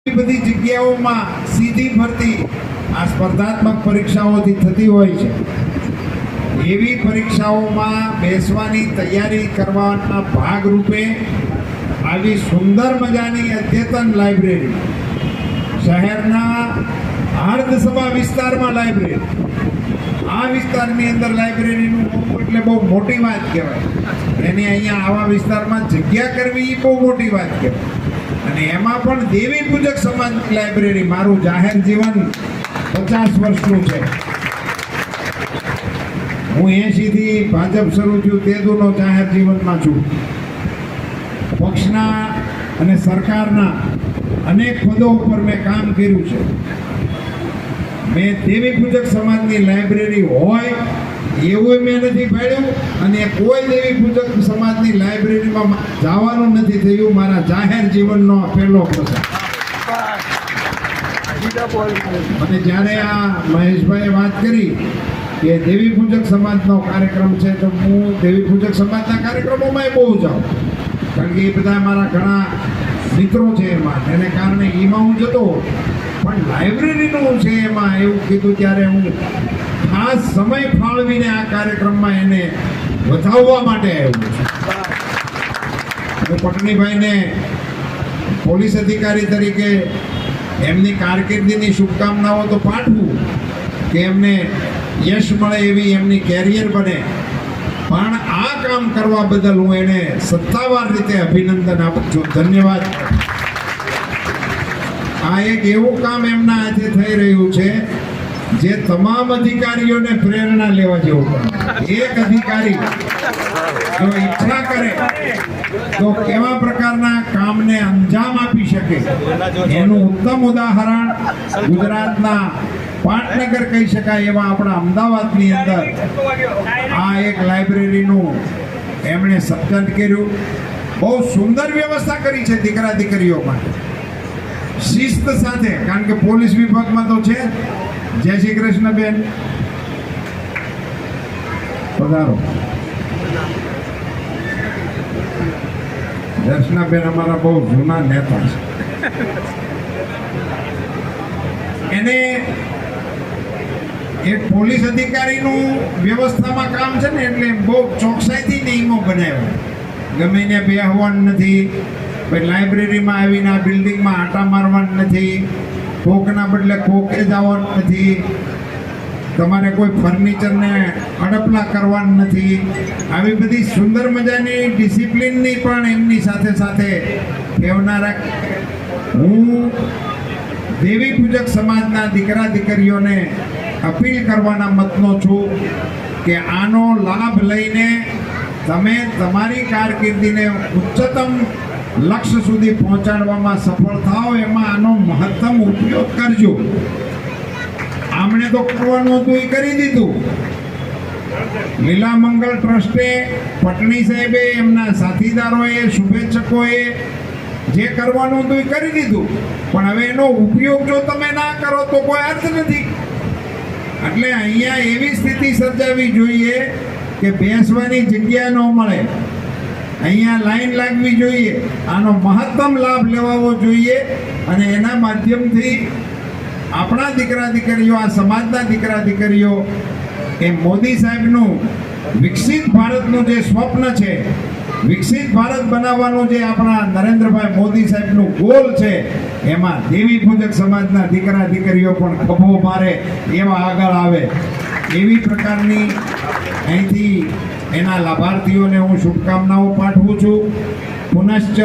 બધી જગ્યાઓમાં સીધી ભરતી આ સ્પર્ધાત્મક પરીક્ષાઓથી થતી હોય છે। એવી પરીક્ષાઓમાં બેસવાની તૈયારી કરવાના ભાગરૂપે આવી સુંદર મજાની અદ્યતન લાઇબ્રેરી શહેરના હાર્દસભા વિસ્તારમાં લાઇબ્રેરી, આ વિસ્તારની અંદર લાઇબ્રેરીનું એટલે બહુ મોટી વાત કહેવાય। એની અહીંયા આવા વિસ્તારમાં જગ્યા કરવી એ બહુ મોટી વાત કહેવાય। અને એમાં પણ દેવી પૂજક સમાજ લાઇબ્રેરી, મારું જાહેર જીવન 50 વર્ષનું છે। હું 80 થી ભાજપ શરૂ થયું તે દૂરનો જાહેર જીવનમાં છું। પક્ષના અને સરકારના અનેક પદો ઉપર મેં કામ કર્યું છે। મેં દેવી પૂજક સમાજની લાઇબ્રેરી હોય એવું મેં નથી પાડ્યું, અને કોઈ દેવી પૂજક સમાજની લાઇબ્રેરીમાં જવાનું નથી થયું। મારા જાહેર જીવનનો પહેલો પ્રસંગ। અને જ્યારે આ મહેશભાઈએ વાત કરી કે દેવી પૂજક સમાજનો કાર્યક્રમ છે, તો હું દેવી પૂજક સમાજના કાર્યક્રમોમાં બહુ જાઉં, કારણ કે એ બધા મારા ઘણા મિત્રો છે એમાં, એને કારણે એમાં હું જતો। પણ લાઇબ્રેરીનું છે એમાં એવું કીધું ત્યારે હું ખાસ સમય ફાળવીને આ કાર્યક્રમમાં એને વધાવવા માટે આવ્યો છું। પટણીભાઈને પોલીસ અધિકારી તરીકે એમની કારકિર્દીની શુભકામનાઓ તો પાઠવું કે એમને યશ મળે, એવી એમની કેરિયર બને, પણ આ કામ કરવા બદલ હું એને સત્તાવાર રીતે અભિનંદન આપું છું, ધન્યવાદ। આ એક એવું કામ એમના હાથે થઈ રહ્યું છે જે તમામ અધિકારીઓને પ્રેરણા લેવા જેવું છે। એક અધિકારી જો ઈચ્છા કરે તો કેવા પ્રકારના કામને અંજામ આપી શકે, એનું ઉત્તમ ઉદાહરણ ગુજરાતના પાટનગર કહી શકાય એવા આપણા અમદાવાદની અંદર આ એક લાઇબ્રેરીનું એમણે સર્જન કર્યું। બહુ સુંદર વ્યવસ્થા કરી છે દીકરા દીકરીઓ માટે, શિસ્ત સાથે, કારણ કે પોલીસ વિભાગમાં તો છે। જય શ્રી કૃષ્ણ બેન, પધારો। દર્શનાબેન અમારા બહુ જૂના નેતા છે। એને એક પોલીસ અધિકારીનું વ્યવસ્થામાં કામ છે ને, એટલે બહુ ચોકસાઈથી નિયમો બનાવ્યા, ગમે એને બેહવાનું નથી, ભાઈ લાઇબ્રેરીમાં આવીને આ બિલ્ડિંગમાં આટા મારવાનું નથી, કોકના બદલે કોકે જવાનું નથી, તમારે કોઈ ફર્નિચરને અડપલા કરવાનું નથી। આવી બધી સુંદર મજાની ડિસિપ્લિનની પણ એમની સાથે સાથે કહેનારા હું દેવી પૂજક સમાજના દીકરા દીકરીઓને અપીલ કરવાના મતનો છું કે આનો લાભ લઈને તમે તમારી કારકિર્દીને ઉચ્ચતમ લક્ષ્ય સુધી પહોંચાડવામાં સફળ થાઓ, એમાં આનો મહત્તમ ઉપયોગ કરજો। આમણે તો કરવાનું હતું એ કરી દીધું। લીલા મંગલ ટ્રસ્ટે, પટણી સાહેબે, એમના સાથીદારોએ, શુભેચ્છકોએ જે કરવાનું હતું એ કરી દીધું, પણ હવે એનો ઉપયોગ જો તમે ના કરો તો કોઈ અર્થ નથી। એટલે અહીંયા એવી સ્થિતિ સર્જાવી જોઈએ કે બેસવાની જગ્યા ન મળે, અહીંયા લાઈન લાગવી જોઈએ, આનો મહત્તમ લાભ લેવાવો જોઈએ, અને એના માધ્યમથી આપણા દીકરા દીકરીઓ, આ સમાજના દીકરા દીકરીઓ એ મોદી સાહેબનું વિકસિત ભારતનું જે સ્વપ્ન છે, વિકસિત ભારત બનાવવાનું જે આપણા નરેન્દ્રભાઈ મોદી સાહેબનું ગોલ છે, એમાં દેવી પૂજક સમાજના દીકરા દીકરીઓ પણ ખભો મારે, એવા આગળ આવે, એવી પ્રકારની અહીંથી એના લાભાર્થીઓને હું શુભકામનાઓ પાઠવું છું। પુનશ્ચ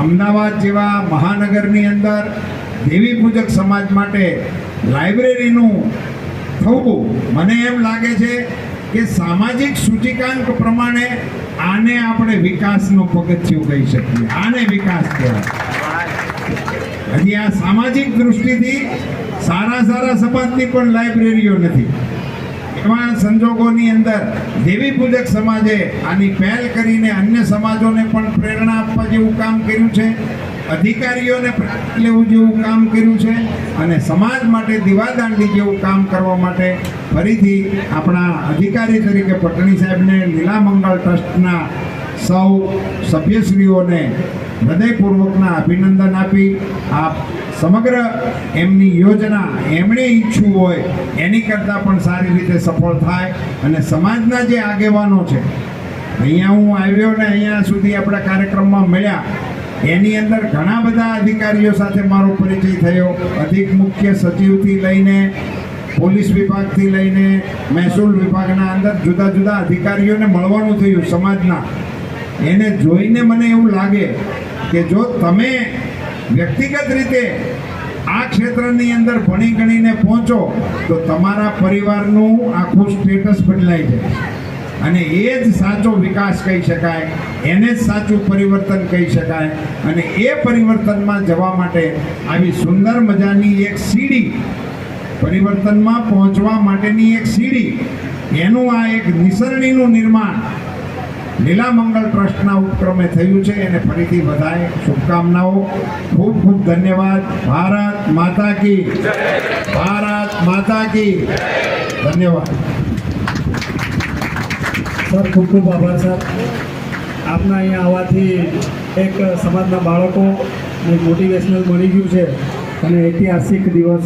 અમદાવાદ જેવા મહાનગરની અંદર દેવી પૂજક સમાજ માટે લાઇબ્રેરીનું થવું, મને એમ લાગે છે કે સામાજિક સૂચિકાંક પ્રમાણે આને આપણે વિકાસનું પગથિયું કહી શકીએ, આને વિકાસ કહેવાય। હજી આ સામાજિક દૃષ્ટિથી સારા સારા સમાજની પણ લાઇબ્રેરીઓ નથી, એવા સંજોગોની અંદર દેવી પૂજક સમાજે આની પહેલ કરીને અન્ય સમાજોને પણ પ્રેરણા આપવા જેવું કામ કર્યું છે, અધિકારીઓને પ્રેરણા લેવું જેવું કામ કર્યું છે, અને સમાજ માટે દીવાદાંડી જેવું કામ કરવા માટે ફરીથી આપણા અધિકારી તરીકે પટણી સાહેબને, લીલા મંગળ ટ્રસ્ટના સૌ સભ્યશ્રીઓને હૃદયપૂર્વકના અભિનંદન આપી આ સમગ્ર એમની યોજના એમણે ઈચ્છું હોય એની કરતાં પણ સારી રીતે સફળ થાય અને સમાજના જે આગેવાનો છે, અહીંયા હું આવ્યો ને અહીંયા સુધી આપણા કાર્યક્રમમાં મળ્યા, એની અંદર ઘણા બધા અધિકારીઓ સાથે મારો પરિચય થયો. અધિક મુખ્ય સચિવથી લઈને પોલીસ વિભાગથી લઈને મહેસૂલ વિભાગના અંદર જુદા જુદા અધિકારીઓને મળવાનું થયું સમાજના. એને જોઈને મને એવું લાગે કે જો તમે વ્યક્તિગત રીતે આ ક્ષેત્રની અંદર ભણી ગણીને પહોંચો તો તમારા પરિવારનું આખું સ્ટેટસ બદલાઈ જાય અને એ જ સાચો વિકાસ કહી શકાય, એને જ સાચું પરિવર્તન કહી શકાય. અને એ પરિવર્તનમાં જવા માટે આવી સુંદર મજાની એક સીડી, પરિવર્તનમાં પહોંચવા માટેની એક સીડી, એનું આ એક નિસરણીનું નિર્માણ લીલામંગલ ટ્રસ્ટના ઉપક્રમે થયું છે. એને ફરીથી બધાએ શુભકામનાઓ. ખૂબ ખૂબ ધન્યવાદ. ભારત માતા કી જય. ભારત માતા કી ધન્યવાદ. સર ખૂબ ખૂબ આભાર સર. આપના અહીંયા આવવાથી એક સમાજના બાળકો એક મોટિવેશનલ બની ગયું છે અને ઐતિહાસિક દિવસ